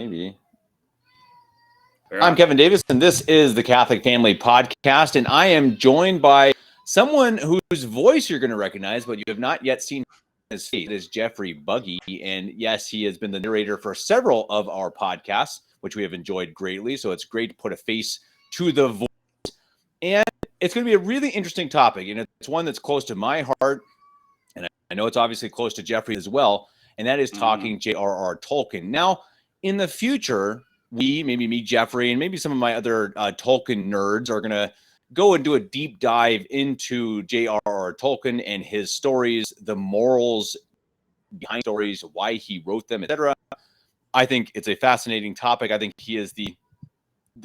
Maybe. Fair I'm enough. Kevin Davis, and this is the Catholic Family Podcast, and I am joined by someone whose voice you're going to recognize, but you have not yet seen his face. It is Jeffrey Buggy, and yes, he has been the narrator for several of our podcasts, which we have enjoyed greatly, so it's great to put a face to the voice. And it's going to be a really interesting topic, and it's one that's close to my heart, and I know it's obviously close to Jeffrey as well, and that is talking J.R.R. Tolkien. Now, in the future, maybe me, Jeffrey, and maybe some of my other Tolkien nerds are going to go and do a deep dive into J.R.R. Tolkien and his stories, the morals behind stories, why he wrote them, etc. I think it's a fascinating topic. I think he is the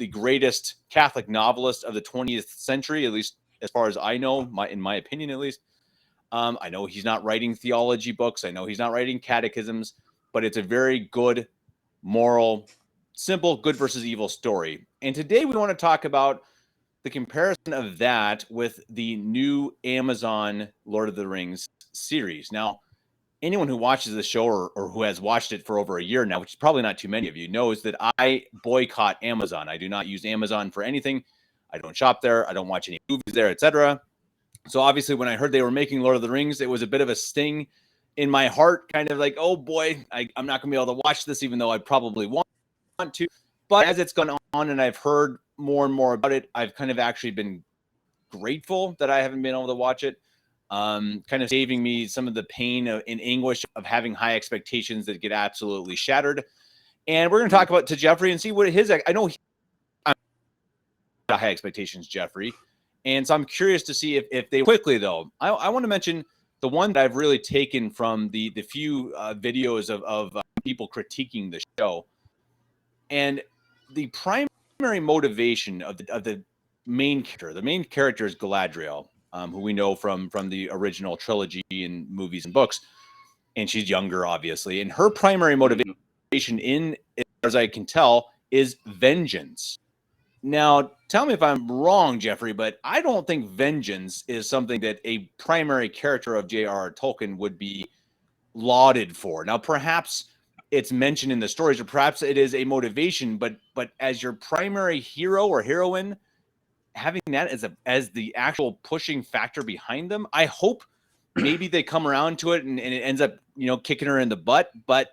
greatest Catholic novelist of the 20th century, at least as far as I know, in my opinion, at least. I know he's not writing theology books. I know he's not writing catechisms, but it's a very good, moral, simple good versus evil story. And today we want to talk about the comparison of that with the new Amazon Lord of the Rings series. Now, anyone who watches the show or who has watched it for over a year now, which is probably not too many of you, knows that I boycott Amazon. I do not use Amazon for anything. I don't shop there. I don't watch any movies there, etc. So obviously when I heard they were making Lord of the Rings, it was a bit of a sting in my heart, kind of like, oh boy, I'm not going to be able to watch this, even though I probably want to. But as it's gone on and I've heard more and more about it, I've kind of actually been grateful that I haven't been able to watch it. Kind of saving me some of the pain and anguish of having high expectations that get absolutely shattered. And we're going to talk about to Jeffrey and see what his, I know I'm high expectations, Jeffrey. And so I'm curious to see if they quickly, though, I want to mention the one that I've really taken from the few videos of people critiquing the show. And the primary motivation of the main character, is Galadriel, who we know from the original trilogy and movies and books. And she's younger, obviously. And her primary motivation, as I can tell, is vengeance. Now, tell me if I'm wrong, Jeffrey, but I don't think vengeance is something that a primary character of J.R.R. Tolkien would be lauded for. Now, perhaps it's mentioned in the stories, or perhaps it is a motivation, but as your primary hero or heroine, having that as the actual pushing factor behind them, I hope maybe they come around to it and it ends up, kicking her in the butt, but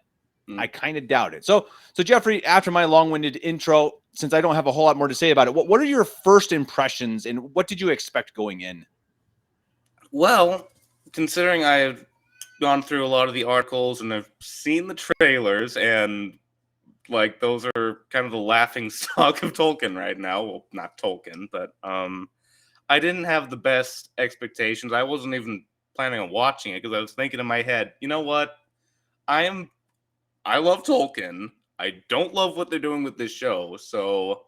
I kind of doubt it. So Jeffrey, after my long-winded intro, since I don't have a whole lot more to say about it, what are your first impressions and what did you expect going in? Well, considering I've gone through a lot of the articles and I've seen the trailers, and like those are kind of the laughing stock of Tolkien right now. Well, not Tolkien, but I didn't have the best expectations. I wasn't even planning on watching it because I was thinking in my head, you know what? I love Tolkien. I don't love what they're doing with this show, so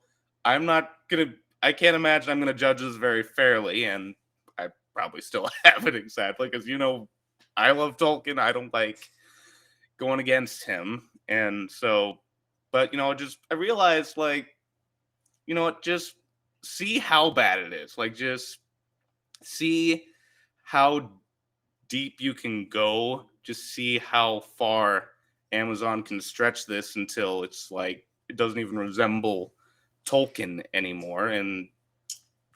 I can't imagine I'm gonna judge this very fairly, and I probably still haven't exactly, because I love Tolkien. I don't like going against him, and so, but I realized, just see how bad it is. Just see how deep you can go. Just see how far Amazon can stretch this until it's it doesn't even resemble Tolkien anymore. And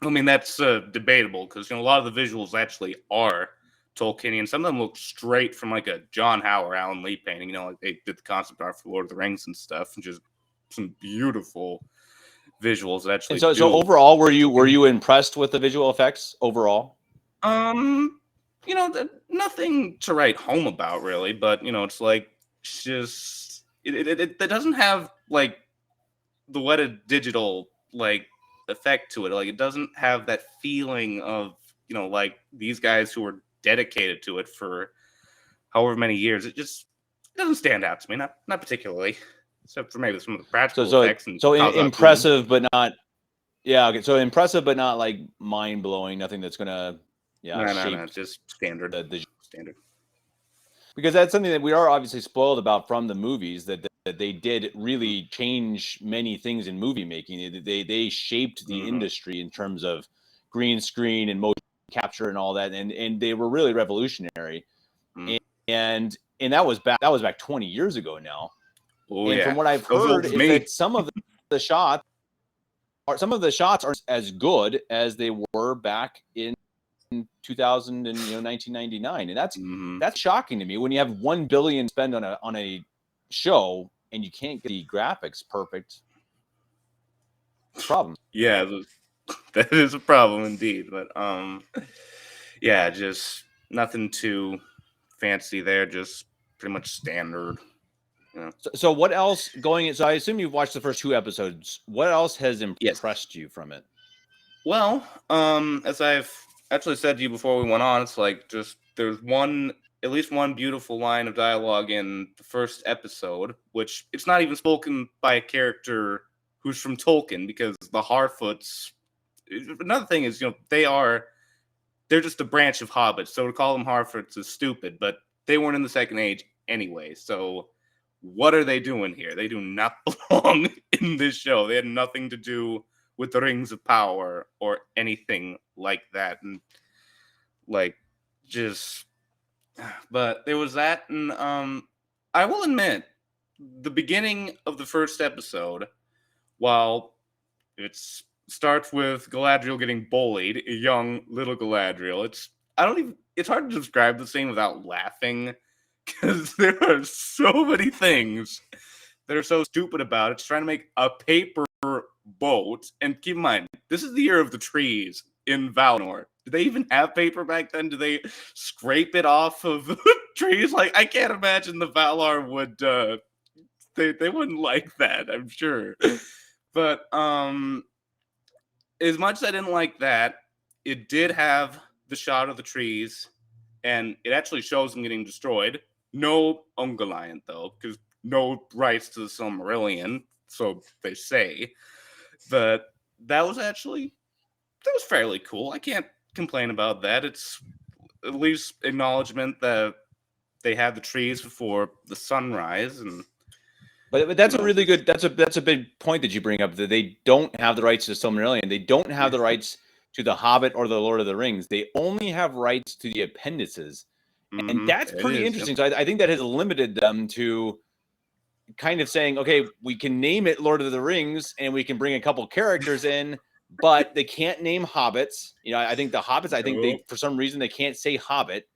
I mean, that's debatable because a lot of the visuals actually are Tolkienian. Some of them look straight from a John Howe or Alan Lee painting. They did the concept art for Lord of the Rings and stuff, and just some beautiful visuals that actually. And so overall, were you impressed with the visual effects overall? Nothing to write home about really, but it's just it doesn't have the wedded digital effect to it. It doesn't have that feeling of these guys who were dedicated to it for however many years. It doesn't stand out to me, not particularly, except for maybe some of the practical effects. So impressive, but not. Yeah, okay. So impressive, but not mind blowing. Nothing that's gonna no, just standard. The standard. Because that's something that we are obviously spoiled about from the movies, that they did really change many things in movie making. They shaped the industry in terms of green screen and motion capture and all that, and they were really revolutionary. And that was back 20 years ago now. Oh, And yeah. from what I've Those heard, old is me. that some of the shots aren't as good as they were back in 2000 and 1999, and that's shocking to me when you have $1 billion spent on a show and you can't get the graphics perfect. Problem. Yeah, that is a problem indeed. But yeah, just nothing too fancy there. Just pretty much standard. Yeah. So what else going in? So I assume you've watched the first 2 episodes. What else has impressed you from it? Well, as I've actually said to you before we went on, it's like just there's at least one beautiful line of dialogue in the first episode, which it's not even spoken by a character who's from Tolkien, because the Harfoots. Another thing is, they're just a branch of hobbits, so to call them Harfoots is stupid, but they weren't in the Second Age anyway, so what are they doing here? They do not belong in this show. They had nothing to do with the Rings of Power or anything like that. And like, just, but there was that. And I will admit, the beginning of the first episode, while it starts with Galadriel getting bullied, a young little Galadriel, it's hard to describe the scene without laughing, because there are so many things that are so stupid about it. It's trying to make a paper boat, and keep in mind, this is the year of the trees in Valinor. Did they even have paper back then? Do they scrape it off of trees? Like, I can't imagine the Valar would. They wouldn't like that, I'm sure. But as much as I didn't like that, it did have the shot of the trees, and it actually shows them getting destroyed. No Ungoliant, though, because no rights to the Silmarillion, so they say. But that was fairly cool. I can't complain about that. It's at least acknowledgement that they had the trees before the sunrise. And but that's a really good. That's a big point that you bring up. That they don't have the rights to Silmarillion. They don't have the rights to the Hobbit or the Lord of the Rings. They only have rights to the appendices, and that's pretty interesting. So I think that has limited them to kind of saying, okay, we can name it Lord of the Rings and we can bring a couple characters in, but they can't name hobbits. I think the hobbits, they for some reason they can't say hobbit,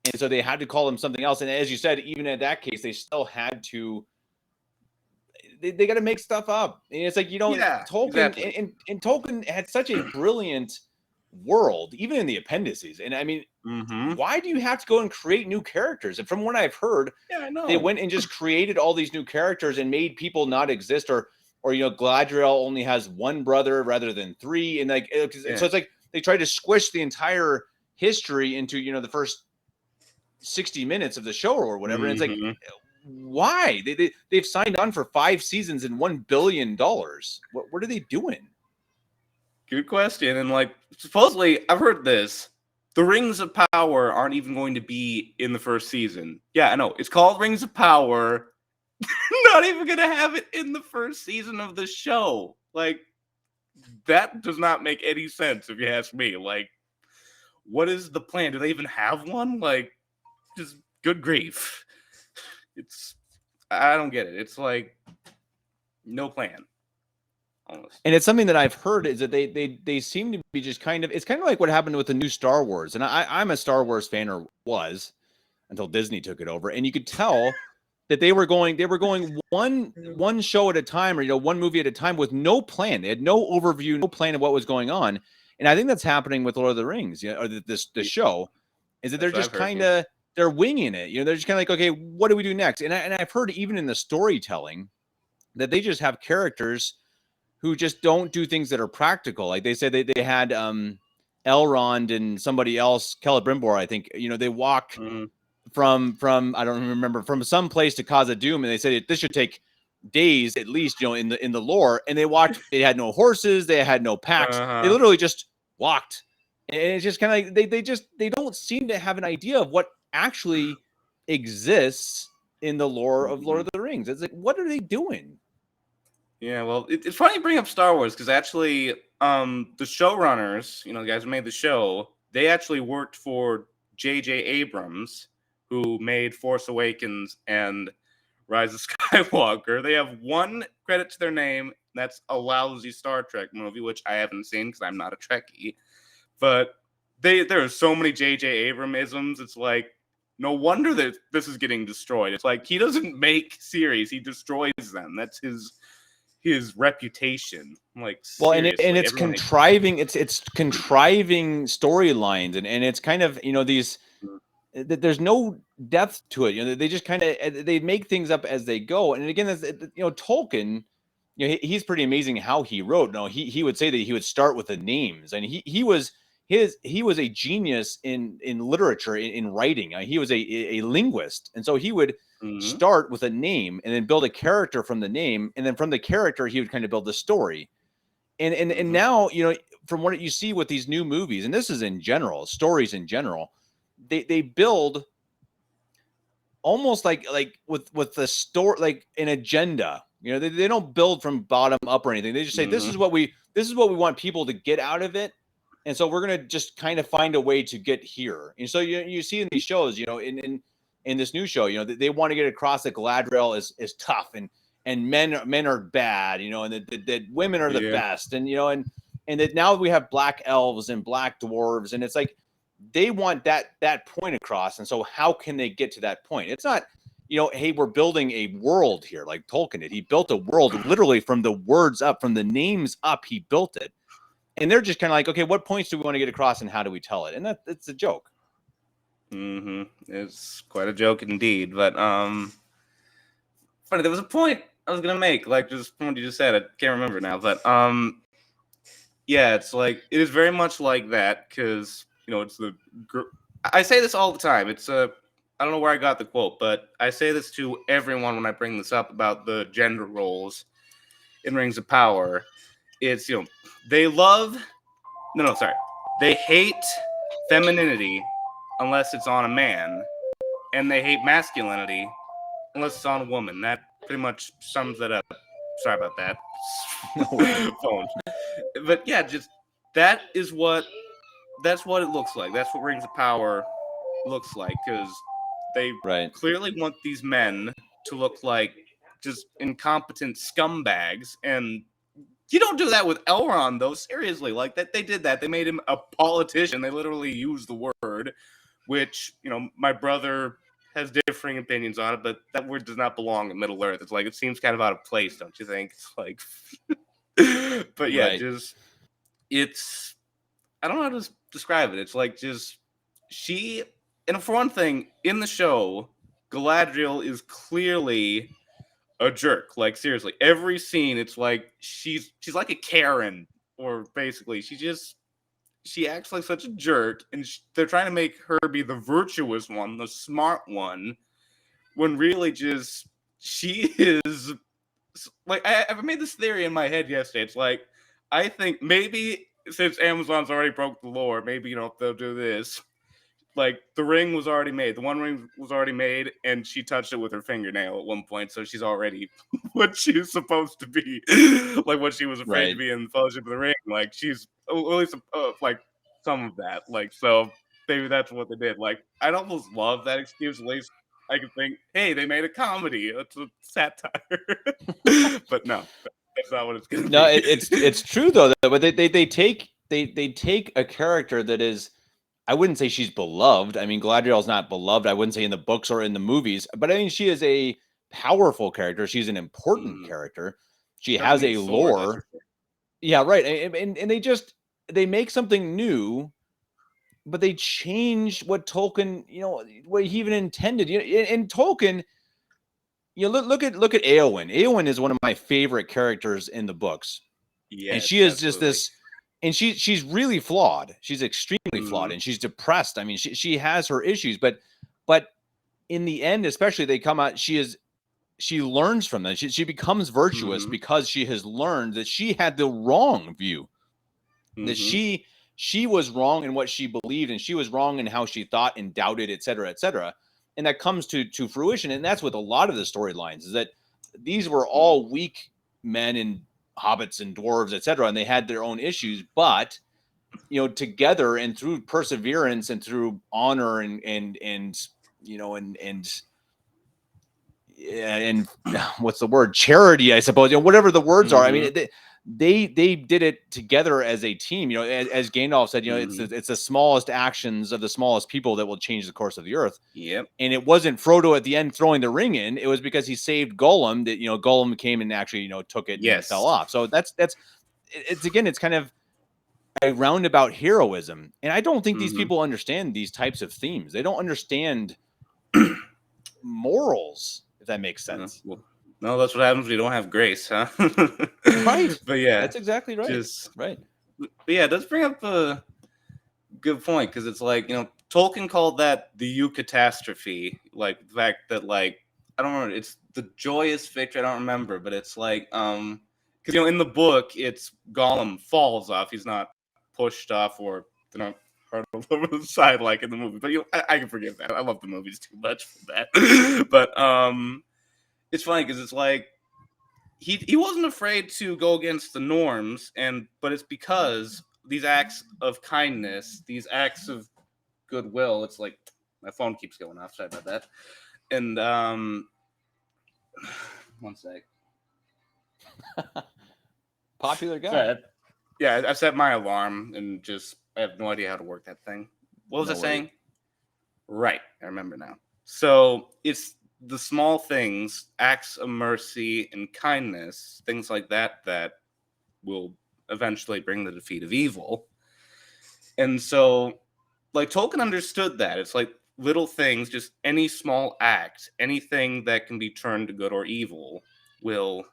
and so they had to call them something else. And as you said, even in that case, they still had to. They got to make stuff up. And it's like, Tolkien exactly. and Tolkien had such a brilliant world, even in the appendices. And I mean, why do you have to go and create new characters? And from what I've heard, they went and just created all these new characters and made people not exist, or Galadriel only has one brother rather than 3, and so it's like they tried to squish the entire history into the first 60 minutes of the show or whatever. And it's like, why? They've signed on for 5 seasons and $1 billion. What are they doing? Good question. And supposedly, I've heard this. The Rings of Power aren't even going to be in the first season. Yeah, I know. It's called Rings of Power. Not even going to have it in the first season of the show. That does not make any sense, if you ask me. What is the plan? Do they even have one? Just good grief. I don't get it. It's no plan. Almost. And it's something that I've heard is that they seem to be just it's kind of like what happened with the new Star Wars. And I'm a Star Wars fan, or was, until Disney took it over. And you could tell that they were going one show at a time, or one movie at a time, with no plan. They had no overview, no plan of what was going on. And I think that's happening with Lord of the Rings, or the show, is that they're just they're winging it. They're just kind of like, okay, what do we do next? And I've heard even in the storytelling that they just have characters who just don't do things that are practical. Like they said they had Elrond and somebody else, Celebrimbor, I think, they walked from I don't remember, from some place to Khazad-dûm, and they said this should take days at least, in the lore. And they walked, they had no horses, they had no packs, they literally just walked. And it's just kind of like they don't seem to have an idea of what actually exists in the lore of Lord of the Rings. It's like, what are they doing? Yeah, well, it's funny you bring up Star Wars, because actually, the showrunners, the guys who made the show, they actually worked for J.J. Abrams, who made Force Awakens and Rise of Skywalker. They have one credit to their name. That's a lousy Star Trek movie, which I haven't seen because I'm not a Trekkie. But there are so many J.J. Abrams-isms. It's like, no wonder that this is getting destroyed. It's like he doesn't make series; he destroys them. That's his reputation. Like, well, and seriously, it's contriving. It's contriving storylines, and it's kind of, you know, these. There's no depth to it. You know, they just kind of they make things up as they go. And again, you know, Tolkien, you know, he's pretty amazing how he wrote. No, he would say that he would start with the names, and he was a genius in literature, in writing. He was a linguist, and so he would start with a name and then build a character from the name, and then from the character he would kind of build the story. And now, you know, from what you see with these new movies, and this is in general, stories in general, they build almost like with the story, like an agenda. You know, they don't build from bottom up or anything. They just say, this is what we want people to get out of it. And so we're going to just kind of find a way to get here. And so you see in these shows, you know, in this new show, you know, they want to get across that Galadriel is tough, and men are bad, you know, and that women are the best. And, you know, and that now we have black elves and black dwarves, and it's like, they want that point across. And so how can they get to that point? It's not, you know, hey, we're building a world here like Tolkien did. He built a world literally from the words up, from the names up, he built it. And they're just kind of like, okay, what points do we want to get across and how do we tell it? And it's a joke. It's quite a joke indeed. But funny, there was a point I was gonna make, like just from what you just said. I can't remember now, but yeah, it's like, it is very much like that, because, you know, it's I say this all the time. It's I don't know where I got the quote, but I say this to everyone when I bring this up about the gender roles in Rings of Power. It's, you know, they hate femininity unless it's on a man, and they hate masculinity unless it's on a woman. That pretty much sums it up. Sorry about that. Phone. But yeah, just that's what it looks like. That's what Rings of Power looks like, because they clearly want these men to look like just incompetent scumbags. And you don't do that with Elrond, though. Seriously, like that, they did that. They made him a politician. They literally used the word, which, you know, my brother has differing opinions on it, but that word does not belong in Middle Earth. It's like, it seems kind of out of place, don't you think? It's like, but yeah, just, it's, I don't know how to describe it. It's like, just, and for one thing, in the show, Galadriel is clearly a jerk. Like, seriously, every scene, it's like she's like a Karen, or basically she acts like such a jerk, and they're trying to make her be the virtuous one, the smart one, when really just she is, like, I made this theory in my head yesterday. It's like, I think maybe since Amazon's already broke the lore, maybe, you know, they'll do this. Like, the ring was already made. The One Ring was already made, and she touched it with her fingernail at one point, so she's already what she's supposed to be. Like, what she was afraid to be in the Fellowship of the Ring. Like, she's at least, like, some of that. Like, so maybe that's what they did. Like, I'd almost love that excuse. At least I could think, hey, they made a comedy. It's a satire. But no, that's not what it's going to be. No, it's true, though. But they take a character that is, I wouldn't say she's beloved. I mean, Galadriel's not beloved, I wouldn't say in the books or in the movies, but I mean, she is a powerful character. She's an important character. She has a lore. Yeah, right. And they make something new, but they change what Tolkien, you know, what he even intended. You know, in Tolkien, you know, look at Éowyn. Éowyn is one of my favorite characters in the books. Yeah, and she is just this. And she's really flawed. She's extremely flawed, and she's depressed. I mean, she has her issues, but in the end, especially, they come out. She learns from that. She becomes virtuous because she has learned that she had the wrong view. That she was wrong in what she believed, and she was wrong in how she thought and doubted, et cetera, et cetera. And that comes to fruition. And that's with a lot of the storylines, is that these were all weak men and hobbits and dwarves, etc., and they had their own issues, but, you know, together and through perseverance and through honor and you know, and and what's the word? Charity, I suppose. Whatever the words are. I mean, they did it together as a team. As Gandalf said, it's the smallest actions of the smallest people that will change the course of the earth. Yep. And it wasn't Frodo at the end throwing the ring in. It was because he saved Gollum that Gollum came and actually took it and fell off. So it's kind of a roundabout heroism. And I don't think these people understand these types of themes. They don't understand morals, if that makes sense. Well, no, that's what happens when you don't have grace, huh? Right. But yeah, that's exactly right. Right. But yeah, it does bring up a good point, because it's like, Tolkien called that the eucatastrophe, like the fact that, like, I don't know, it's the joyous victory. I don't remember, but it's like, because in the book, it's Gollum falls off. He's not pushed off or hurtled over the side like in the movie. But I can forgive that. I love the movies too much for that. But it's funny because it's like he wasn't afraid to go against the norms, but it's because these acts of kindness, these acts of goodwill. It's like my phone keeps going off. Sorry about that. And one sec. Popular guy. Sorry, yeah, I set my alarm and I have no idea how to work that thing. What was I saying? Right, I remember now. So it's the small things, acts of mercy and kindness, things like that will eventually bring the defeat of evil. And so, like, Tolkien understood that. It's like little things, just any small act, anything that can be turned to good or evil will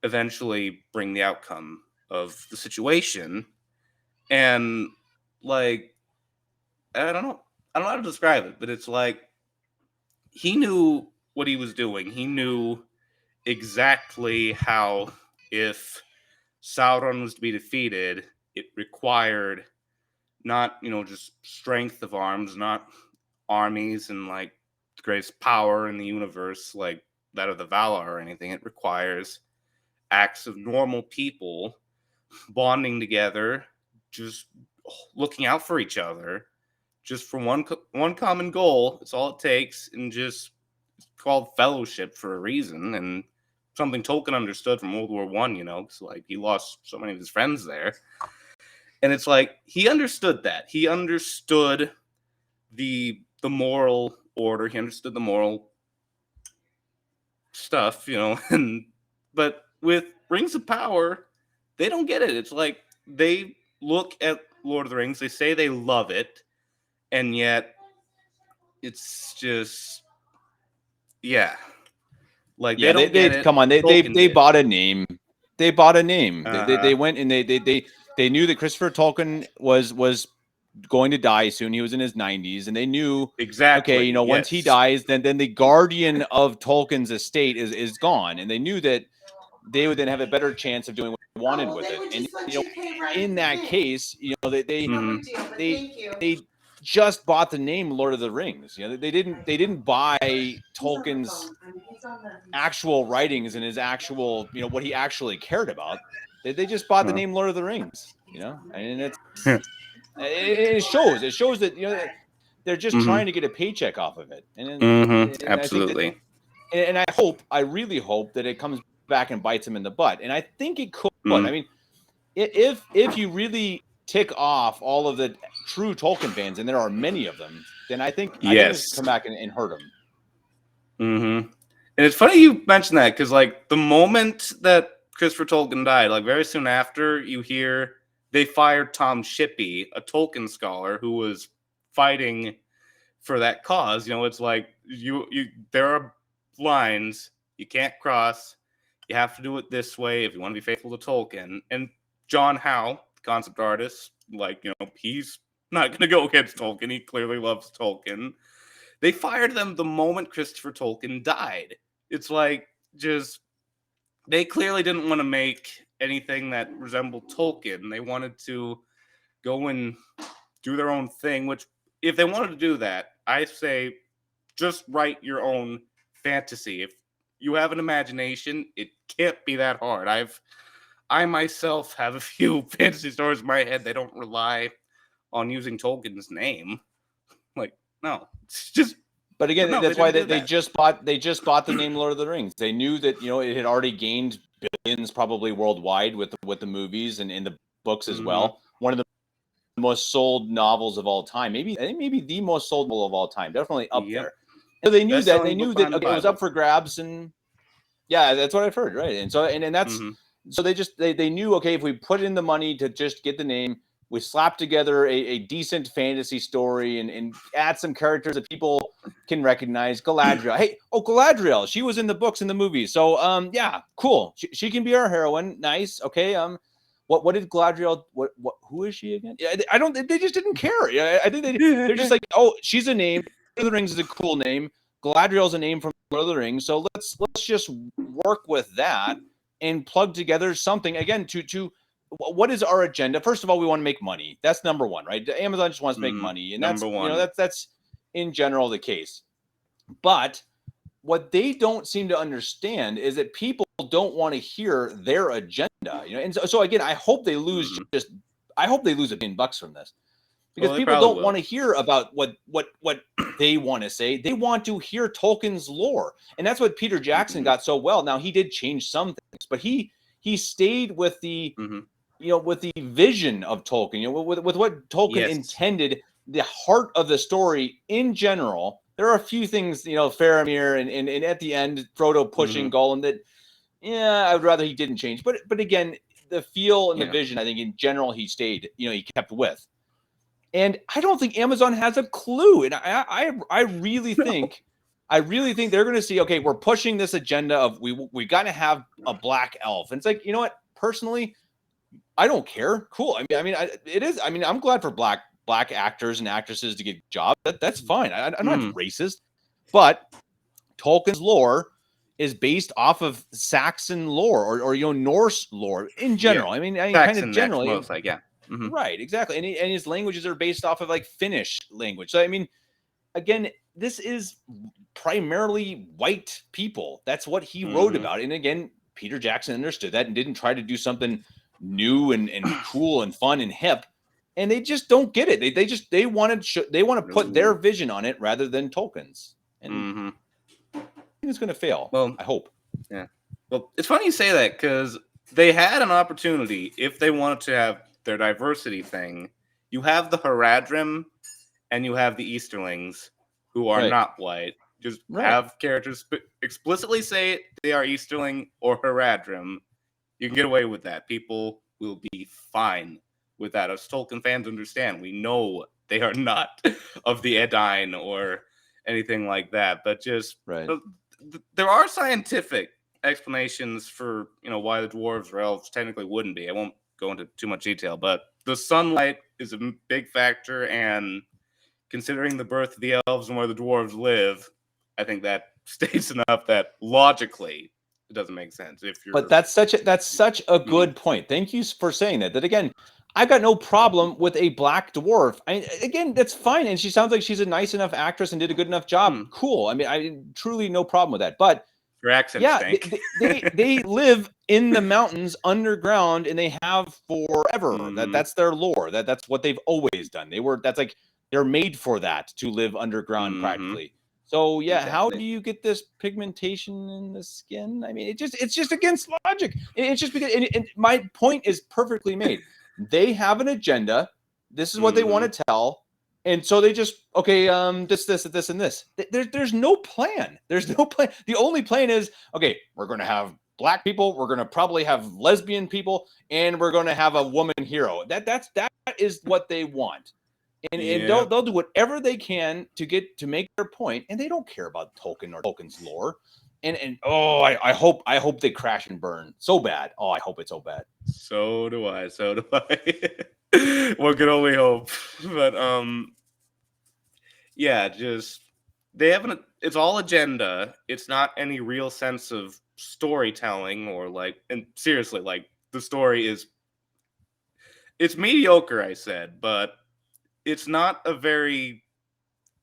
eventually bring the outcome of the situation. And, like, I don't know how to describe it, but it's like he knew what he was doing. He knew exactly how, if Sauron was to be defeated, it required not, just strength of arms, not armies and like the greatest power in the universe, like that of the Valar or anything. It requires acts of normal people bonding together, just looking out for each other, just for one common goal. It's all it takes, and it's called fellowship for a reason, and something Tolkien understood from World War I. Because like he lost so many of his friends there, and it's like he understood that. He understood the moral order. He understood the moral stuff, but with Rings of Power, they don't get it. It's like they look at Lord of the Rings, they say they love it, and yet it's just, yeah. Like, they don't get it. Come on, they bought a name. They bought a name. They went and they knew that Christopher Tolkien was going to die soon. He was in his 90s, and they knew exactly. Okay, once he dies, then the guardian of Tolkien's estate is gone, and they knew that they would then have a better chance of doing what they wanted with it. And in that case, they just bought the name Lord of the Rings. They didn't buy Tolkien's actual writings and his actual, what he actually cared about. They just bought the name Lord of the Rings. And it shows. It shows that they're just trying to get a paycheck off of it. And absolutely. And I really hope that it comes back and bites them in the butt. And I think it could. I mean, if you really tick off all of the true Tolkien fans, and there are many of them, then I think it's come back and hurt them. And it's funny you mentioned that, because like the moment that Christopher Tolkien died, like very soon after, you hear they fired Tom Shippey, a Tolkien scholar who was fighting for that cause. It's like there are lines you can't cross. You have to do it this way if you want to be faithful to Tolkien. And John Howe, the concept artist, like, he's not going to go against Tolkien. He clearly loves Tolkien. They fired them the moment Christopher Tolkien died. It's like, they clearly didn't want to make anything that resembled Tolkien. They wanted to go and do their own thing, which, if they wanted to do that, I say just write your own fantasy. If you have an imagination, it can't be that hard. I myself have a few fantasy stories in my head. They don't rely on using Tolkien's name. Like, no, it's just But again, no, that's they why didn't do they that. just bought the name Lord of the Rings. They knew that it had already gained billions probably worldwide with the movies and the books as well. One of the most sold novels of all time. I think maybe the most sold novel of all time. Definitely up there. So they knew that Best-selling book okay, behind the it was up Bible. for grabs, and yeah, that's what I've heard, right? And so and that's so they knew, okay, if we put in the money to just get the name, we slap together a decent fantasy story and add some characters that people can recognize. Galadriel, hey, Galadriel, she was in the books and the movies, so yeah, cool. She can be our heroine. Nice, okay. What did Galadriel? What who is she again? Yeah, I don't. They just didn't care. I think they're just like, oh, she's a name. Lord of the Rings is a cool name. Galadriel's a name from Lord of the Rings, so let's just work with that and plug together something again to what is our agenda. First of all, we want to make money. That's number one, right? Amazon just wants to make money, and that's number one. That's in general the case. But what they don't seem to understand is that people don't want to hear their agenda, and so again, I hope they lose I hope they lose $1 billion from this, because people don't want to hear about what they want to say. They want to hear Tolkien's lore, and that's what Peter Jackson got so well. Now, he did change some things, but he stayed with the with the vision of Tolkien, with what Tolkien intended, the heart of the story in general. There are a few things, Faramir and at the end, Frodo pushing Gollum, that I would rather he didn't change. But again, the feel and the vision, I think in general he stayed, he kept with. And I don't think Amazon has a clue. And I really think they're going to see, okay, we're pushing this agenda of we got to have a black elf. And it's like, you know what? Personally, I don't care. Cool. I mean, it is. I mean, I'm glad for black actors and actresses to get jobs. That's fine. I'm not racist. But Tolkien's lore is based off of Saxon lore or Norse lore in general. I mean, kind of generally. Most like, yeah. Right, exactly. And his languages are based off of like Finnish language. So I mean, again, this is primarily white people. That's what he wrote about. And again, Peter Jackson understood that and didn't try to do something new and cool and fun and hip. And they just don't get it. They want to put their vision on it rather than Tolkien's. And I think it's going to fail. Well, I hope. Yeah. Well, it's funny you say that, because they had an opportunity if they wanted to have their diversity thing. You have the Haradrim and you have the Easterlings, who are not white. Just have characters explicitly say they are Easterling or Haradrim. You can get away with that. People will be fine with that. As Tolkien fans understand, we know they are not of the Edain or anything like that. But just there are scientific explanations for why the dwarves or elves technically wouldn't be. I won't go into too much detail, but the sunlight is a big factor, and considering the birth of the elves and where the dwarves live, I think that states enough that logically it doesn't make sense. But that's such a good point. Thank you for saying that. That again, I've got no problem with a black dwarf. Again, that's fine, and she sounds like she's a nice enough actress and did a good enough job. Cool. I mean, I truly no problem with that. But your accent they live in the mountains underground, and they have forever. That's their lore. That's what they've always done. They're made for that, to live underground practically. So how do you get this pigmentation in the skin? I mean, it's just against logic. It's just because and my point is perfectly made. They have an agenda. This is what they want to tell. And so they just, this, and this. There's no plan. There's no plan. The only plan is, okay, we're going to have black people. We're going to probably have lesbian people, and we're going to have a woman hero. That is what they want. And they'll do whatever they can to make their point, and they don't care about Tolkien or Tolkien's lore. And I hope they crash and burn so bad. Oh, I hope it's so bad. So do I. One can only hope. But just they haven't. It's all agenda. It's not any real sense of storytelling and seriously, the story is. It's mediocre, I said, but it's not a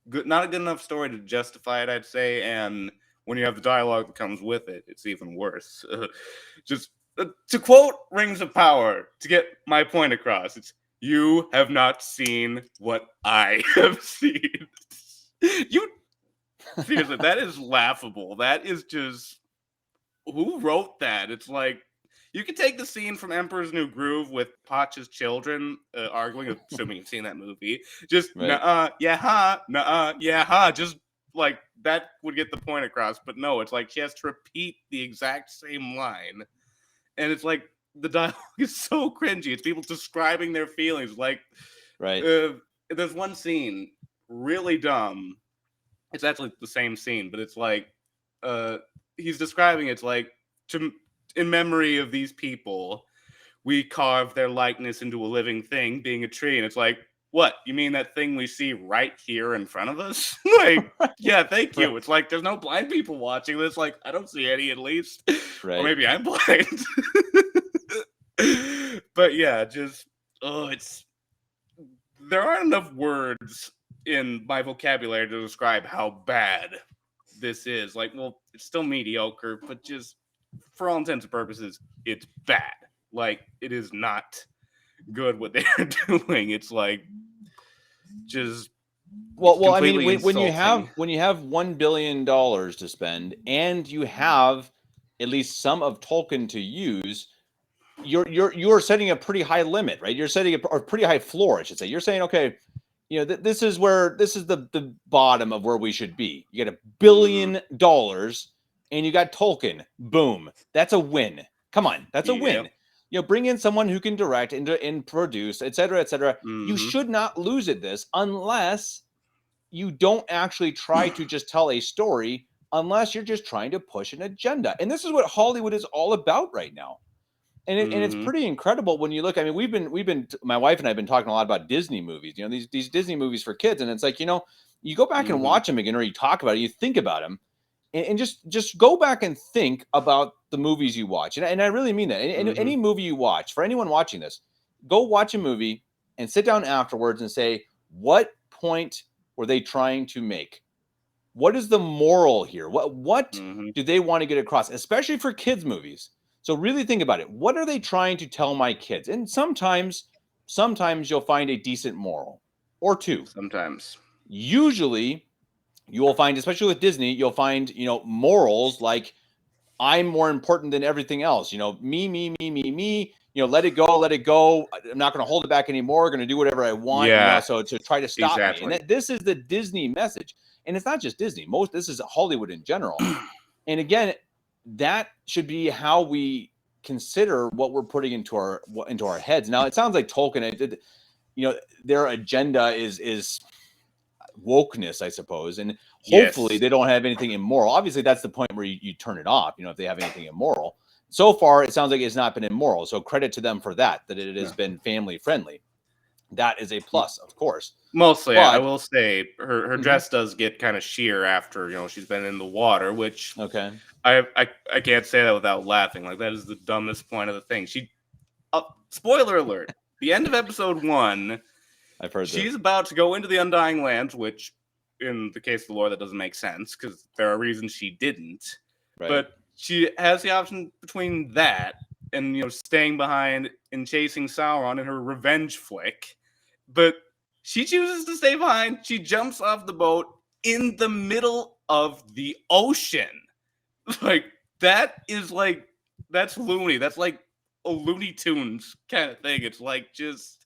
good enough story to justify it, I'd say. And when you have the dialogue that comes with it, it's even worse. Just to quote Rings of Power, to get my point across, it's, you have not seen what I have seen. Seriously, that is laughable. That is just, who wrote that? It's like, you could take the scene from Emperor's New Groove with Potch's children arguing, assuming you've seen that movie. Just Right. nuh-uh, yeah, ha. Just like that would get the point across. But no, it's like she has to repeat the exact same line, and it's like the dialogue is so cringy. It's people describing their feelings. Like, Right. there's one scene really dumb. It's actually the same scene, but it's like he's describing it's like, to in memory of these people, we carved their likeness into a living thing, being a tree. And it's like, what? You mean that thing we see right here in front of us? Like, yeah, thank you. Right. It's like, there's no blind people watching this. Like, I don't see any, at least. Right. Or maybe I'm blind. But yeah, just, there aren't enough words in my vocabulary to describe how bad this is. Like, well, it's still mediocre, but just for all intents and purposes, it's bad. Like, it is not good what they're doing. It's like, just well, I mean, completely when you have insulting. $1 billion to spend, and you have at least some of Tolkien to use, you're setting a pretty high limit, right? You're setting a pretty high floor, I should say. You're saying, okay, you know, this is the bottom of where we should be. You got $1 billion, and you got Tolkien. Boom, that's a win. Come on, that's a win. Yep. You know, bring in someone who can direct and produce, et cetera, et cetera. You should not lose at this unless you don't actually try to just tell a story, unless you're just trying to push an agenda. And this is what Hollywood is all about right now. And it's pretty incredible when you look. I mean, we've been my wife and I have been talking a lot about Disney movies. You know, these Disney movies for kids, and it's like, you know, you go back and watch them again, or you talk about it, you think about them, and just go back and think about the movies you watch. And I really mean that. And any movie you watch, for anyone watching this, go watch a movie and sit down afterwards and say, what point were they trying to make? What is the moral here? What do they want to get across, especially for kids movies? So really think about it. What are they trying to tell my kids? And sometimes you'll find a decent moral or two. Sometimes. Usually you will find, especially with Disney, you'll find, you know, morals like, I'm more important than everything else. You know, me, you know, let it go. I'm not going to hold it back anymore. Going to do whatever I want. Yeah. You know, so to try to stop Exactly. me. And this is the Disney message. And it's not just Disney. This is Hollywood in general. And again, that should be how we consider what we're putting into our heads. Now, it sounds like Tolkien, you know, their agenda is wokeness, I suppose, and hopefully they don't have anything immoral. Obviously, that's the point where you turn it off. You know, if they have anything immoral. So far, it sounds like it's not been immoral. So credit to them for that it has been family friendly. That is a plus, of course. Mostly, but, I will say her dress does get kind of sheer after, you know, she's been in the water, which I can't say that without laughing. Like, that is the dumbest point of the thing. Spoiler alert: the end of episode 1, I've heard she's about to go into the Undying Lands, which, in the case of the lore, that doesn't make sense because there are reasons she didn't. Right. But she has the option between that and, you know, staying behind and chasing Sauron in her revenge flick. But she chooses to stay behind. She jumps off the boat in the middle of the ocean. Like, that is like, that's loony. That's like a Looney Tunes kind of thing. It's like, just,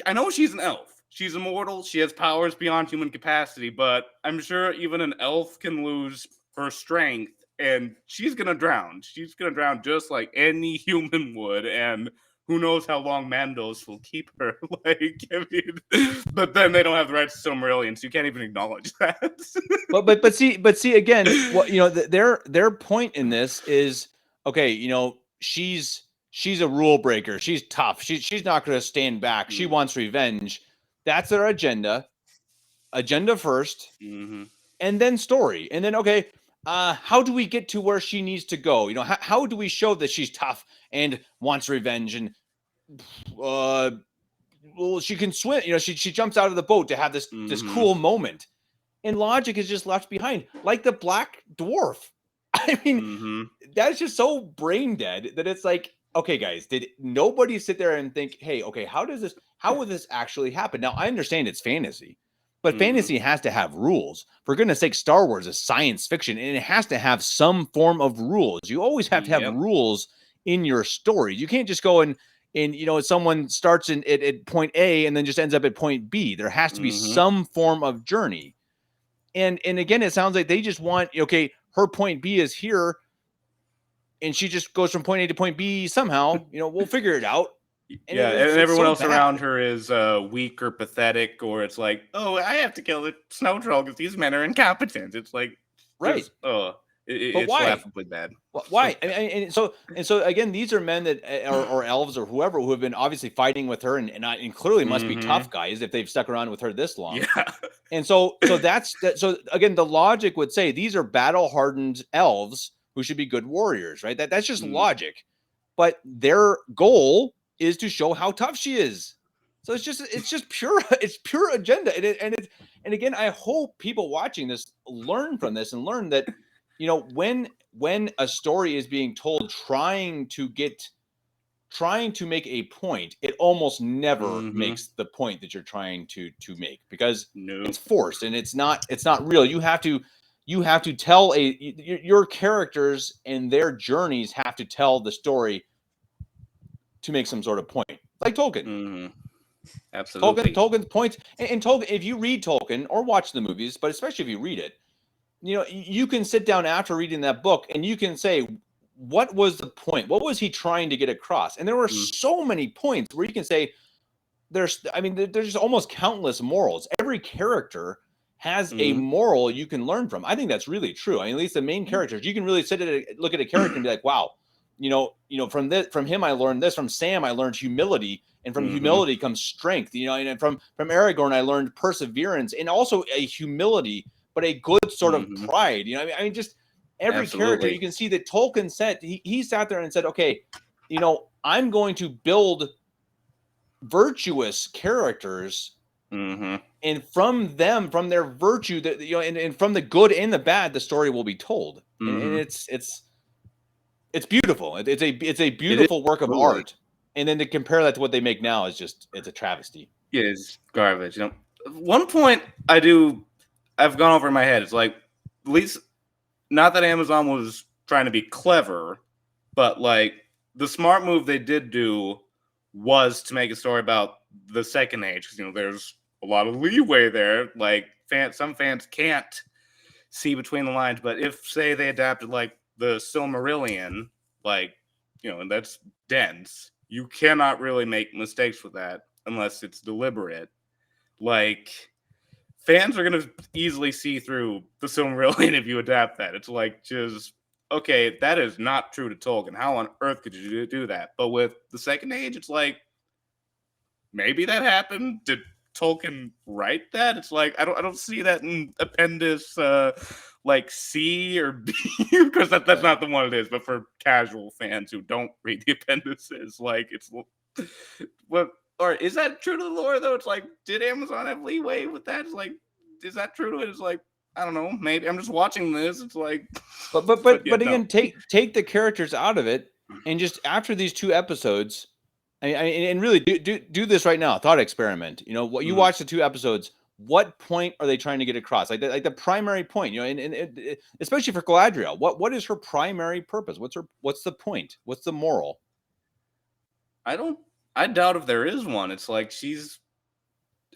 I know she's an elf. She's immortal. She has powers beyond human capacity, but I'm sure even an elf can lose her strength, and she's going to drown. She's going to drown just like any human would, and who knows how long Mandos will keep her. Like, I mean, but then they don't have the rights to Silmarillion, so you can't even acknowledge that. but see again, what, you know, their point in this is, okay, you know, she's a rule breaker. She's tough. She's not going to stand back. She wants revenge. That's their agenda. Agenda first, and then story, and then okay. How do we get to where she needs to go? You know, how do we show that she's tough and wants revenge? And well, she can swim. You know, she jumps out of the boat to have this cool moment. And logic is just left behind, like the Black Dwarf. I mean, that's just so brain dead that it's like, okay, guys, did nobody sit there and think, hey, okay, how would this actually happen? Now, I understand it's fantasy, But fantasy has to have rules. For goodness sake, Star Wars is science fiction, and it has to have some form of rules. You always have to have rules in your story. You can't just go and someone starts at point A and then just ends up at point B. There has to be some form of journey. And again, it sounds like they just want, okay, her point B is here, and she just goes from point A to point B somehow. We'll figure it out. And everyone else around her is weak or pathetic, or it's like, oh, I have to kill the snow troll because these men are incompetent. It's like, right? It's why? laughably bad. Why? And so again, these are men that or elves or whoever who have been obviously fighting with her, and clearly must be tough guys if they've stuck around with her this long. Yeah. And so that's that. So again, the logic would say these are battle hardened elves who should be good warriors, right? That's just logic. But their goal is to show how tough she is. So it's just pure agenda. And again, I hope people watching this learn from this and learn that, when a story is being told trying to make a point, it almost never makes the point that you're trying to make, because it's forced and it's not real. You have to tell your characters and their journeys have to tell the story to make some sort of point, like Tolkien. Absolutely. Tolkien's points, and Tolkien, if you read Tolkien or watch the movies, but especially if you read it, you can sit down after reading that book and you can say, what was the point? What was he trying to get across? And there were so many points where you can say, there's almost countless morals. Every character has a moral you can learn from. I think that's really true. At least the main characters, you can really look at a character and be like, wow, from him I learned this. From Sam I learned humility, and from humility comes strength. And from Aragorn I learned perseverance, and also a humility, but a good sort of pride. Just every character you can see that Tolkien said. He sat there and said, okay, I'm going to build virtuous characters, and from their virtue, that and from the good and the bad, the story will be told. And it's beautiful. It's a beautiful work of art. And then to compare that to what they make now is it's a travesty. It is garbage. One point I've gone over in my head. It's like, at least not that Amazon was trying to be clever, but like the smart move they did do was to make a story about the Second Age, because there's a lot of leeway there. Like some fans can't see between the lines, but if say they adapted like the Silmarillion, and that's dense, you cannot really make mistakes with that unless it's deliberate. Like, fans are going to easily see through the Silmarillion if you adapt that. It's like, just, okay, that is not true to Tolkien. How on earth could you do that? But with the Second Age, it's like, maybe that happened. Did Tolkien write that? It's like, I don't see that in Appendix like C or B, because that's not the one it is. But for casual fans who don't read the appendices, like, it's what. Or is that true to the lore, though? It's like, did Amazon have leeway with that? It's like, is that true to it? It's like, I don't know. Maybe I'm just watching this. It's like, but again, take the characters out of it, and just after these 2 episodes, and really do this right now. Thought experiment. What you watch the 2 episodes. What point are they trying to get across? Like the primary point. And especially for Galadriel, what is her primary purpose? What's the point? What's the moral? I doubt if there is one. It's like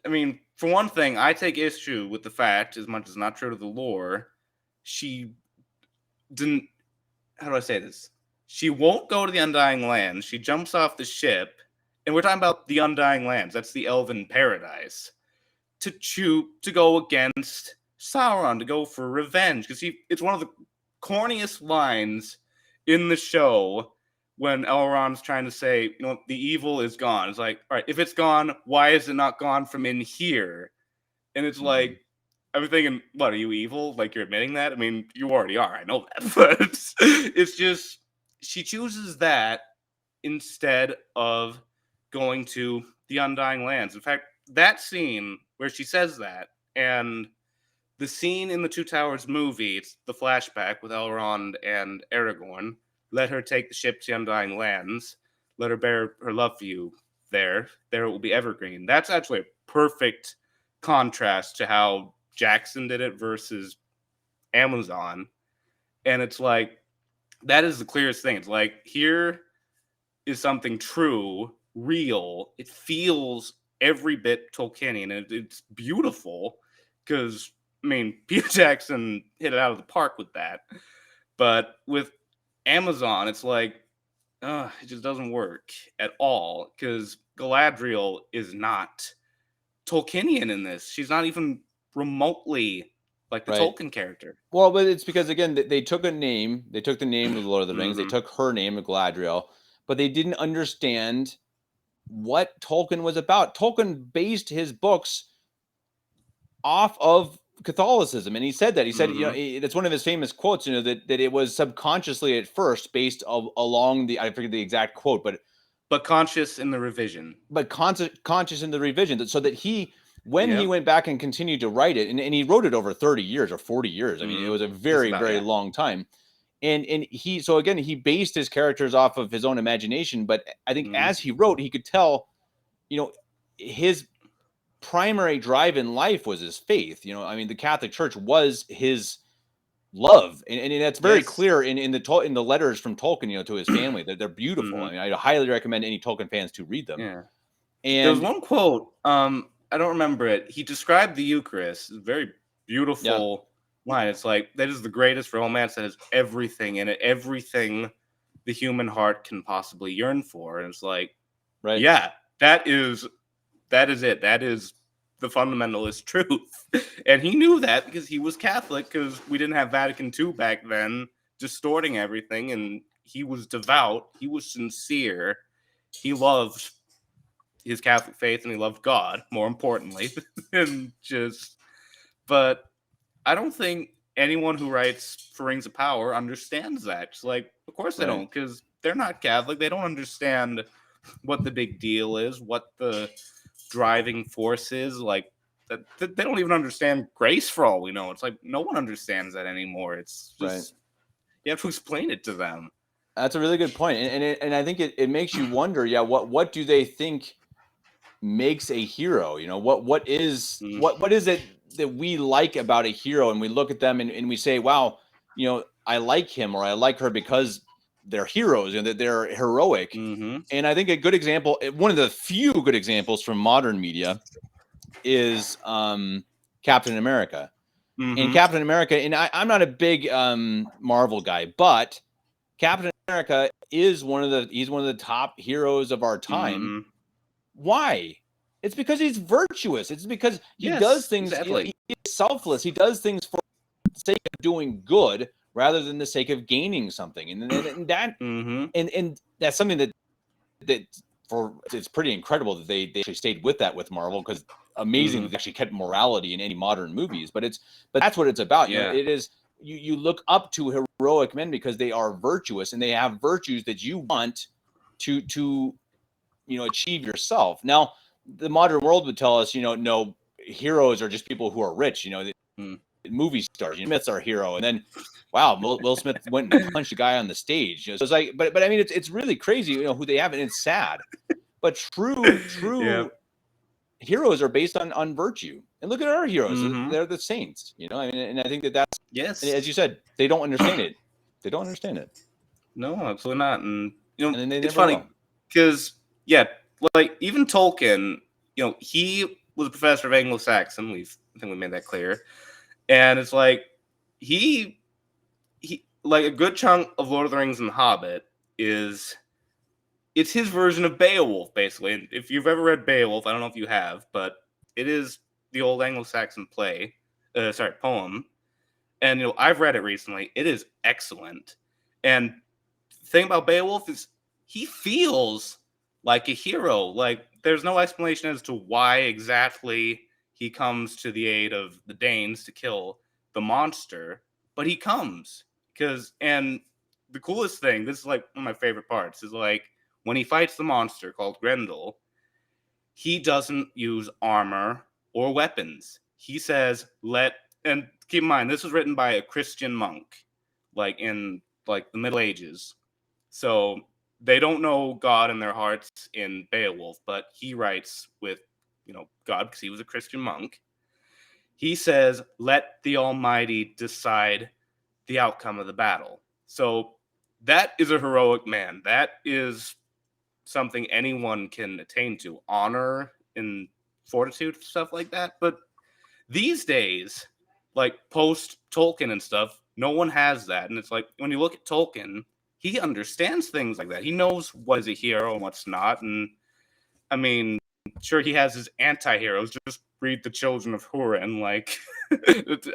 for one thing, I take issue with the fact, as much as not true to the lore, she didn't, how do I say this? She won't go to the Undying Lands. She jumps off the ship, and we're talking about the Undying Lands. That's the Elven Paradise. To go against Sauron, to go for revenge. Because it's one of the corniest lines in the show, when Elrond's trying to say, the evil is gone. It's like, all right, if it's gone, why is it not gone from in here? And it's like, I'm thinking, what, are you evil? Like, you're admitting that? You already are. I know that. But it's just, she chooses that instead of going to the Undying Lands. In fact, that scene where she says that, and the scene in the Two Towers movie, it's the flashback with Elrond and Aragorn. Let her take the ship to the Undying Lands. Let her bear her love for you there. There it will be evergreen. That's actually a perfect contrast to how Jackson did it versus Amazon. And it's like, that is the clearest thing. It's like, here is something true, real. It feels every bit Tolkienian. It's beautiful because, I mean, Peter Jackson hit it out of the park with that. But with Amazon, it's like, it just doesn't work at all because Galadriel is not Tolkienian in this. She's not even remotely like the Right. Tolkien character. Well, but it's because again they took a name. They took the name of the Lord of the Rings. They Mhm. took her name of Galadriel, but they didn't understand what Tolkien was about. Tolkien based his books off of Catholicism, and he said that. He said, you know, that's one of his famous quotes. You know, that it was subconsciously at first based along the, I forget the exact quote, But conscious in the revision. but conscious in the revision, so that he, when he Yep. went back and continued to write it, and he wrote it over 30 years or 40 years. I mean, it was a very, about, very yeah. long time. And he, so again, he based his characters off of his own imagination. But I think as he wrote, he could tell, you know, his primary drive in life was his faith. You know, I mean, the Catholic Church was his love, and that's very Yes. clear in the letters from Tolkien, you know, to his family. That they're beautiful. I mean, I highly recommend any Tolkien fans to read them. Yeah. And there was one quote, I don't remember it. He described the Eucharist. It's a very beautiful line. It's like, that is the greatest romance that has everything in it, everything the human heart can possibly yearn for. And it's like, right, yeah, that is it. That is the fundamentalist truth. And he knew that because he was Catholic, because we didn't have Vatican II back then, distorting everything. And he was devout. He was sincere. He loved his Catholic faith, and he loved God, more importantly. And just, but I don't think anyone who writes for Rings of Power understands that. It's like, of course they Right. don't, because they're not Catholic. They don't understand what the big deal is, what the driving force is. Like, that they don't even understand grace, for all we know. It's like, no one understands that anymore. It's just, you have to explain it to them. That's a really good point. And I think it makes you wonder, what do they think makes a hero? You know, what is it that we like about a hero, and we look at them and we say, wow, you know, I like him or I like her because they're heroes and that they're heroic. And I think a good example, one of the few good examples from modern media, is Captain America. And Captain America, and I'm not a big Marvel guy, but Captain America is he's one of the top heroes of our time. Why? It's because he's virtuous. It's because he does things. Exactly. He's selfless. He does things for the sake of doing good rather than the sake of gaining something. And that and that's something that it's pretty incredible that they actually stayed with that with Marvel, because amazing that they actually kept morality in any modern movies. But that's what it's about. You know, it is, you look up to heroic men because they are virtuous and they have virtues that you want to you know, achieve yourself. Now, the modern world would tell us, you know, no, heroes are just people who are rich. You know, movie stars. You know, Smith's our hero, and then, wow, Will Smith went and punched a guy on the stage. You know, so it's like, but I mean, it's really crazy, you know, who they have, and it's sad. But true heroes are based on virtue. And look at our heroes; they're the saints. You know, I mean, and I think that's and as you said, they don't understand it. They don't understand it. No, absolutely not. And you know, and they it's never funny because like even Tolkien, you know, he was a professor of Anglo-Saxon. I think we made that clear. And it's like he like a good chunk of Lord of the Rings and The Hobbit it's his version of Beowulf, basically. And if you've ever read Beowulf, I don't know if you have, but it is the old Anglo-Saxon poem. And you know, I've read it recently. It is excellent. And the thing about Beowulf is he feels like a hero. Like, there's no explanation as to why exactly he comes to the aid of the Danes to kill the monster, but he comes. And the coolest thing, this is like one of my favorite parts, is like when he fights the monster called Grendel, he doesn't use armor or weapons. He says, and keep in mind, this was written by a Christian monk, like in like the Middle Ages. So they don't know God in their hearts in Beowulf, but he writes with, you know, God, because he was a Christian monk. he says, "Let the Almighty decide the outcome of the battle." So that is a heroic man. That is something anyone can attain to, honor and fortitude, stuff like that. But these days, like post Tolkien and stuff, no one has that. And it's like when you look at Tolkien, he understands things like that. He knows what is a hero and what's not. And I mean, sure, he has his anti-heroes. Just read The Children of Húrin. Like,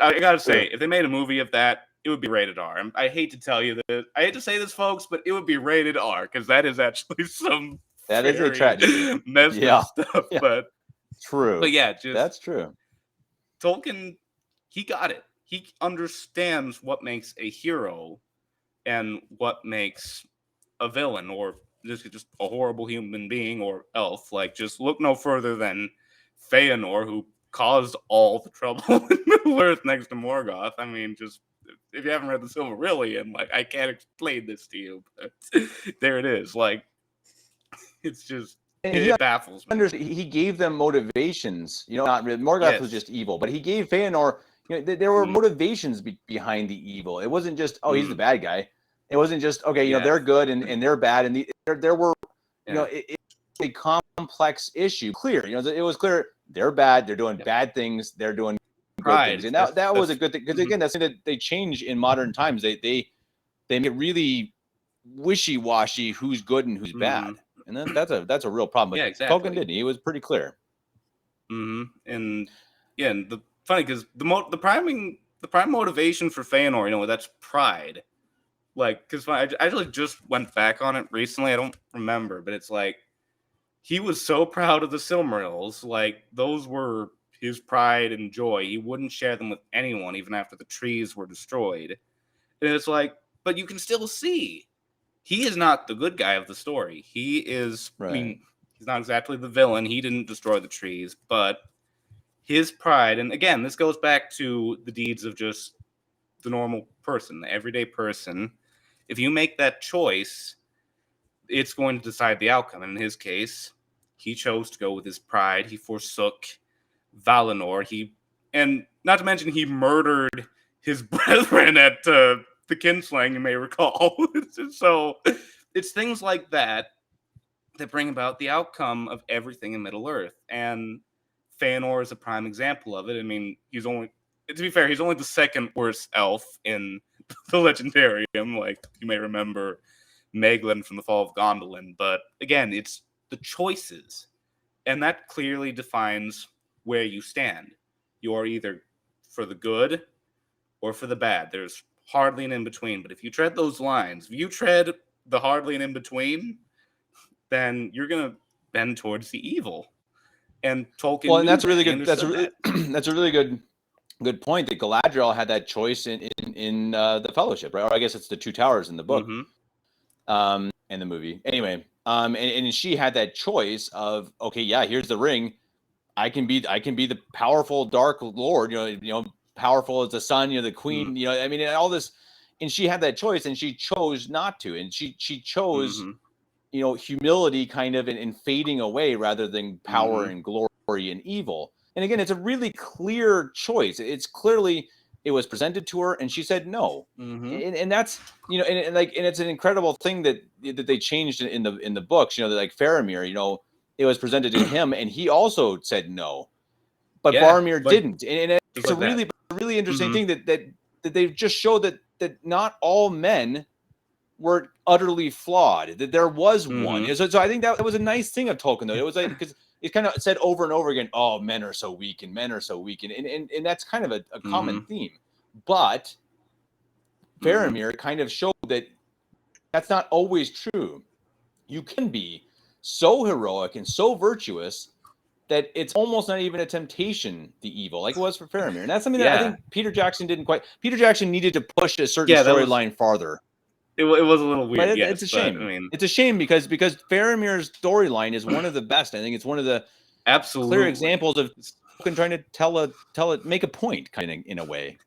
I gotta say, if they made a movie of that, it would be rated R. I hate to tell you that. I hate to say this, folks, but it would be rated R because that is actually some that is a tragedy, messed up stuff. Yeah. But yeah, that's true. Tolkien, he got it. He understands what makes a hero and what makes a villain or just a horrible human being or elf. Like, just look no further than Feanor, who caused all the trouble in Middle Earth next to Morgoth. I mean, just if you haven't read the Silmarillion, like, I can't explain this to you, but there it is. Like, it's just, it baffles me. He gave them motivations. Not really. Morgoth was just evil, but he gave Feanor. There were motivations behind the evil. It wasn't just he's the bad guy. It wasn't just they're good and they're bad, and there were it's a complex issue. Clear, it was clear they're bad. They're doing bad things. They're doing good things, and that was a good thing because again, that's something that they change in modern times. They make it really wishy-washy who's good and who's bad. And then that's a real problem. But exactly. Tolkien didn't. He was pretty clear. And the funny because the prime motivation for Feanor, that's pride. Like, because I actually just went back on it recently. I don't remember, but it's like he was so proud of the Silmarils. Like, those were his pride and joy. He wouldn't share them with anyone, even after the trees were destroyed. And it's like, but you can still see. He is not the good guy of the story. He is, I mean, he's not exactly the villain. He didn't destroy the trees, but his pride, and again, this goes back to the deeds of just the normal person, the everyday person. If you make that choice, it's going to decide the outcome. And in his case, he chose to go with his pride. He forsook Valinor. And not to mention, he murdered his brethren at the Kinslaying, you may recall. So it's things like that bring about the outcome of everything in Middle Earth. And Feanor is a prime example of it. I mean, to be fair, he's only the second worst elf in the Legendarium. Like, you may remember Maeglin from the Fall of Gondolin. But again, it's the choices. And that clearly defines where you stand. You are either for the good or for the bad. There's hardly an in-between. But if you tread those lines, if you tread the hardly an in-between, then you're going to bend towards the evil. And Tolkien. Well, and that's a really good. That's a really good point. That Galadriel had that choice in the Fellowship, right? Or I guess it's the Two Towers in the book, and the movie. Anyway, and she had that choice of, okay, yeah, here's the ring. I can be the powerful Dark Lord. Powerful as the sun. The Queen. I mean, all this, and she had that choice, and she chose not to, and she chose. Humility kind of in fading away rather than power and glory and evil. And again, it's a really clear choice. It was presented to her and she said no. And that's, and it's an incredible thing that they changed in the books, like Faramir, it was presented to him and he also said no, but Boromir didn't. And it's a really interesting thing that they've just showed that not all men were utterly flawed, that there was one. So I think that was a nice thing of Tolkien, though. It was like, because it kind of said over and over again, oh, men are so weak and men are so weak. And that's kind of a common theme. But Faramir kind of showed that that's not always true. You can be so heroic and so virtuous that it's almost not even a temptation, the evil, like it was for Faramir. And that's something that I think Peter Jackson didn't quite. Peter Jackson needed to push a certain storyline farther. It was a little weird. But it's a shame. It's a shame because Faramir's storyline is one of the best. I think it's one of the clear examples of trying to make a point, kind of in a way.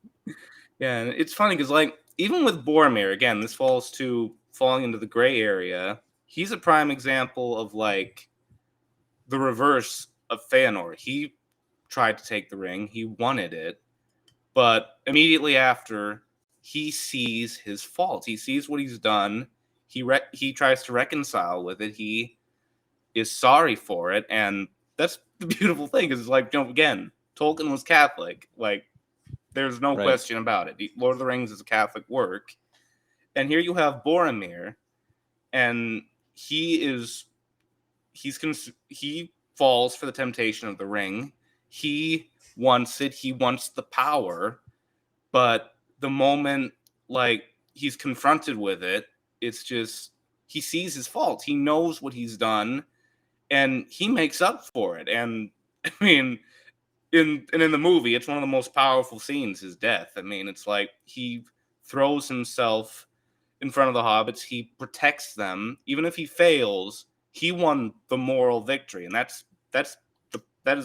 Yeah, and it's funny because like even with Boromir, again, this falling into the gray area. He's a prime example of like the reverse of Feanor. He tried to take the ring. He wanted it. But immediately after, he sees his fault. He sees what he's done. He tries to reconcile with it. He is sorry for it. And that's the beautiful thing. Is like, again, Tolkien was Catholic. Like, there's no question about it. Lord of the Rings is a Catholic work. And here you have Boromir, and he falls for the temptation of the ring. He wants it. He wants the power. But the moment, like, he's confronted with it, it's just, he sees his fault. He knows what he's done, and he makes up for it. And, I mean, in the movie, it's one of the most powerful scenes, his death. I mean, it's like he throws himself in front of the hobbits. He protects them. Even if he fails, he won the moral victory. And that is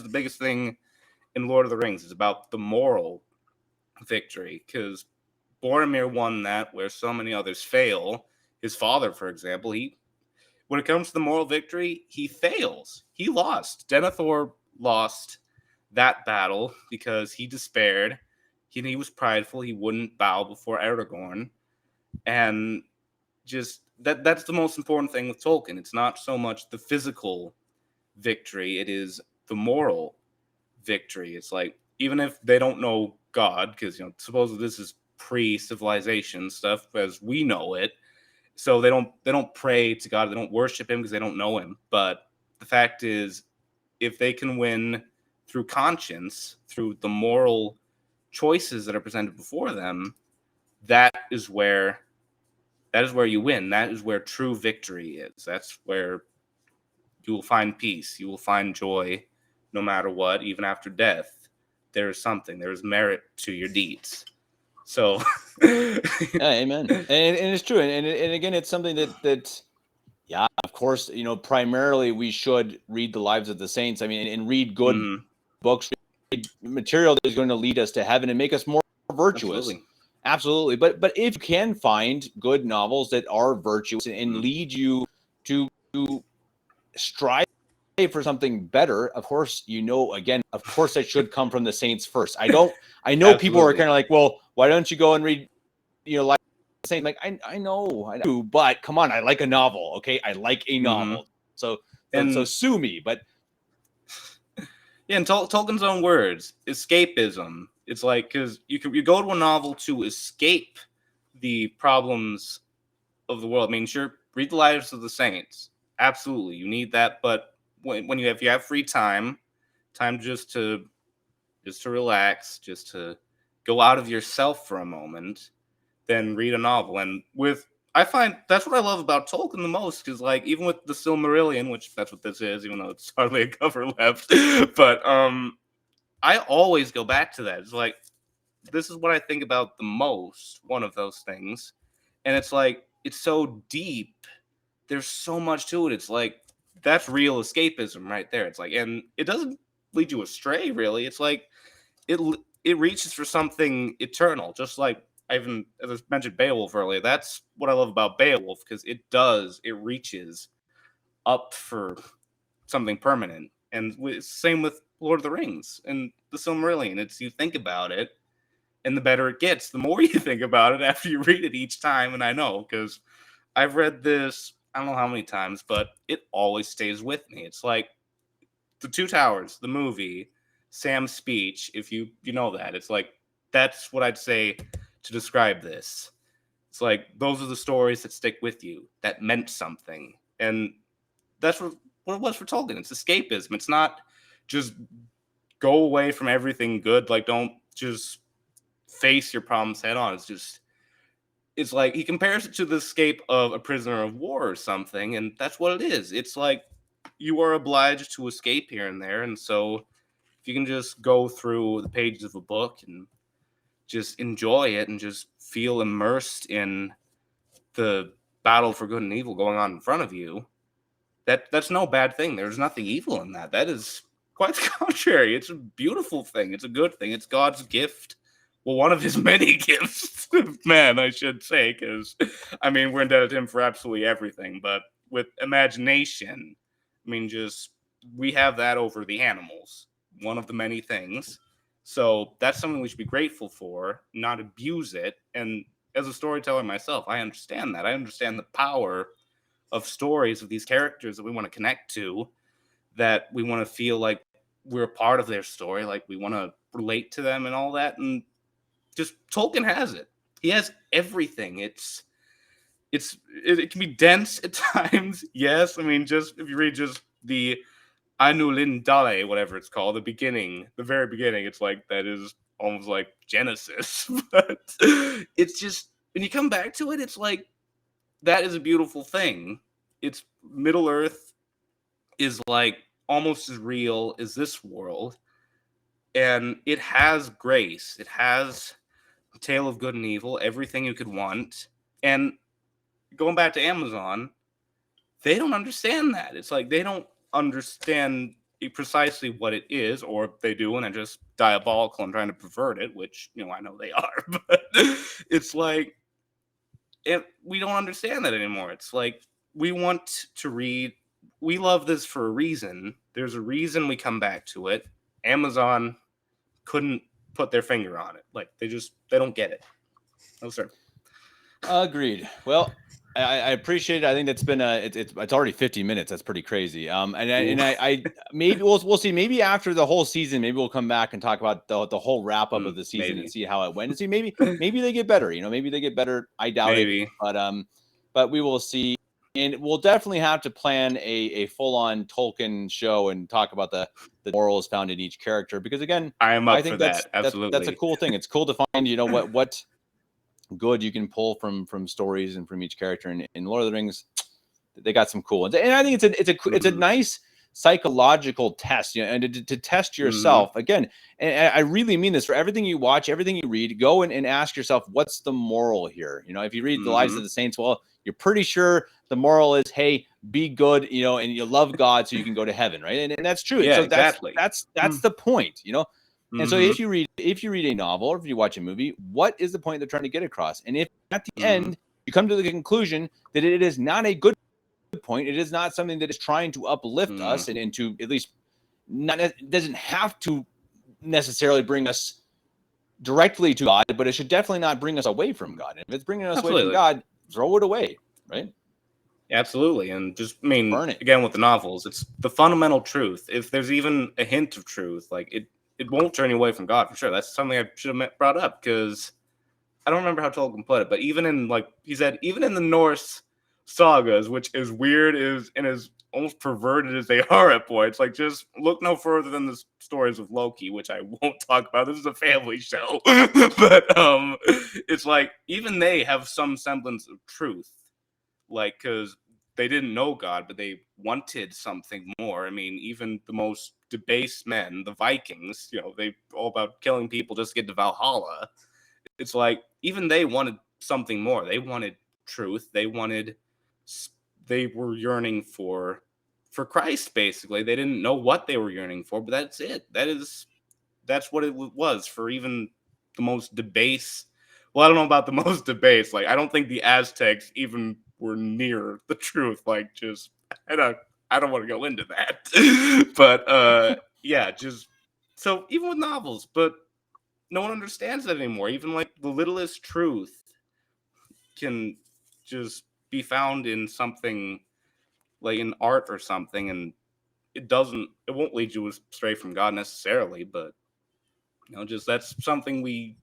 the biggest thing in Lord of the Rings. It's about the moral victory, because Boromir won that where so many others fail. His father, for example, when it comes to the moral victory, he fails. He lost. Denethor lost that battle because he despaired. He was prideful. He wouldn't bow before Aragorn. And just that's the most important thing with Tolkien. It's not so much the physical victory, it is the moral victory. It's like, even if they don't know God, because supposedly this is pre-civilization stuff as we know it, so they don't pray to God, they don't worship him because they don't know him. But the fact is, if they can win through conscience, through the moral choices that are presented before them, that is where you win. That is where true victory is. That's where you will find peace. You will find joy no matter what. Even after death, there is something. There is merit to your deeds. So, yeah, amen. And it's true. And again, it's something that, yeah, of course, primarily we should read the lives of the saints. I mean, and read good books, read material that is going to lead us to heaven and make us more virtuous. Absolutely. But if you can find good novels that are virtuous and lead you to strive for something better, of course, of course that should come from the saints first. I know people are kind of like, well, why don't you go and read, like saying, like, I know, but come on, I like a novel. Okay. I like a novel. So sue me, but yeah, in Tolkien's own words, escapism. It's like, because you go to a novel to escape the problems of the world. I mean, sure, read the lives of the saints. Absolutely, you need that. But when you have free time just to relax, just to go out of yourself for a moment, then read a novel. And I find that's what I love about Tolkien the most, because like, even with the Silmarillion, which that's what this is, even though it's hardly a cover left, but I always go back to that. It's like, this is what I think about the most, one of those things. And it's like, it's so deep. There's so much to it. It's like, that's real escapism right there. It's like, and it doesn't lead you astray, really. It's like, it reaches for something eternal, just like as I mentioned Beowulf earlier. That's what I love about Beowulf, because it reaches up for something permanent. And same with Lord of the Rings and the Silmarillion. It's, you think about it, and the better it gets, the more you think about it after you read it each time. And I know, because I've read this, I don't know how many times, but it always stays with me. It's like The Two Towers, the movie, Sam's speech, if you know that. It's like, that's what I'd say to describe this. It's like, those are the stories that stick with you, that meant something. And that's what it was for Tolkien. It's escapism. It's not just go away from everything good. Like, don't just face your problems head on. It's like, he compares it to the escape of a prisoner of war or something, and that's what it is. It's like, you are obliged to escape here and there, and so if you can just go through the pages of a book and just enjoy it and just feel immersed in the battle for good and evil going on in front of you, that's no bad thing. There's nothing evil in that. That is quite the contrary. It's a beautiful thing. It's a good thing. It's God's gift. Well, one of his many gifts, man, I should say, because, I mean, we're indebted to him for absolutely everything. But with imagination, I mean, we have that over the animals. one of the many things. So that's something we should be grateful for, not abuse it. And as a storyteller myself, I understand that. I understand the power of stories of these characters that we want to connect to, that we want to feel like we're a part of their story, like we want to relate to them and all that. And just Tolkien has it. He has everything. It can be dense at times. Yes. I mean, just if you read just the Anulin Dale, whatever it's called, the very beginning, it's like that is almost like Genesis. But it's just, when you come back to it, it's like, that is a beautiful thing. It's Middle Earth is like almost as real as this world. And it has grace. It has a tale of good and evil, everything you could want. And going back to Amazon, they don't understand that. It's like they don't understand precisely what it is, or if they do and they're just diabolical and trying to pervert it, which, I know they are. But it's like, we don't understand that anymore. It's like, we want to read. We love this for a reason. There's a reason we come back to it. Amazon couldn't put their finger on it. Like, they don't get it. No, sir. Agreed. Well, I appreciate it. I think that's been it's already 50 minutes. That's pretty crazy. And I maybe we'll see. Maybe after the whole season, maybe we'll come back and talk about the whole wrap up of the season and see how it went. And see, maybe they get better. Maybe they get better. I doubt it. But we will see. And we'll definitely have to plan a full on Tolkien show and talk about the morals found in each character. Because again, I think that. Absolutely, that's a cool thing. It's cool to find what good you can pull from stories and from each character. And in Lord of the Rings, they got some cool ones. And I think it's a nice psychological test, and to test yourself again. And I really mean this for everything you watch, everything you read. Go and ask yourself, what's the moral here? If you read the Lives of the Saints, well, you're pretty sure the moral is, hey, be good, and you love God so you can go to heaven, right? And that's true. Yeah, so exactly. That's the point, And so if you read a novel or if you watch a movie, what is the point they're trying to get across? And if at the end you come to the conclusion that it is not a good point, it is not something that is trying to uplift us and to at least doesn't have to necessarily bring us directly to God, but it should definitely not bring us away from God. And if it's bringing us away from God, throw it away, right? Absolutely. And just, burn it. Again, with the novels, it's the fundamental truth. If there's even a hint of truth, like it won't turn you away from God for sure. That's something I should have brought up, because I don't remember how Tolkien put it, but even in, like he said, even in the Norse sagas, which is weird and as almost perverted as they are at points, like, just look no further than the stories of Loki, which I won't talk about. This is a family show. But it's like, even they have some semblance of truth, like, because they didn't know God, but they wanted something more. I mean, even the most debased men, the Vikings, they all about killing people just to get to Valhalla. It's like, even they wanted something more. They wanted truth. They were yearning for Christ, basically. They didn't know what they were yearning for, but that's it. That's what it was for even the most debased. Well, I don't know about the most debased. Like, I don't think the Aztecs even were near the truth. Like, just, I don't want to go into that. But yeah, just, so even with novels, but no one understands that anymore. Even like the littlest truth can just be found in something like in art or something, and it won't lead you astray from God necessarily, but just that's something we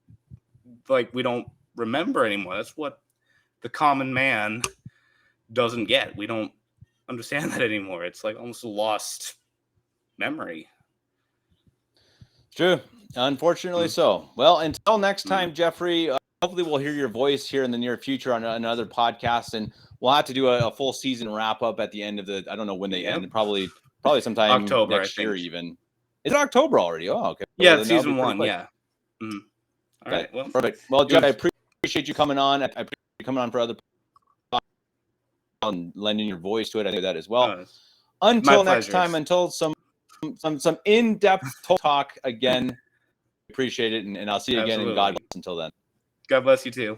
don't remember anymore. That's what the common man doesn't get. We don't understand that anymore. It's like almost a lost memory. True. Unfortunately so. Well, until next time, Jeffrey, hopefully we'll hear your voice here in the near future on another podcast, and we'll have to do a full season wrap up at the end of I don't know when they end, probably sometime October, next year even. Is it October already? Oh, okay. Yeah, well, season 1, yeah. All right, well, perfect. Well, Jeff, I appreciate you coming on. I appreciate you coming on for other podcasts and lending your voice to it. I do that as well. Until next time, until some in-depth talk again. Appreciate it, and I'll see you again. And God bless until then. God bless you too.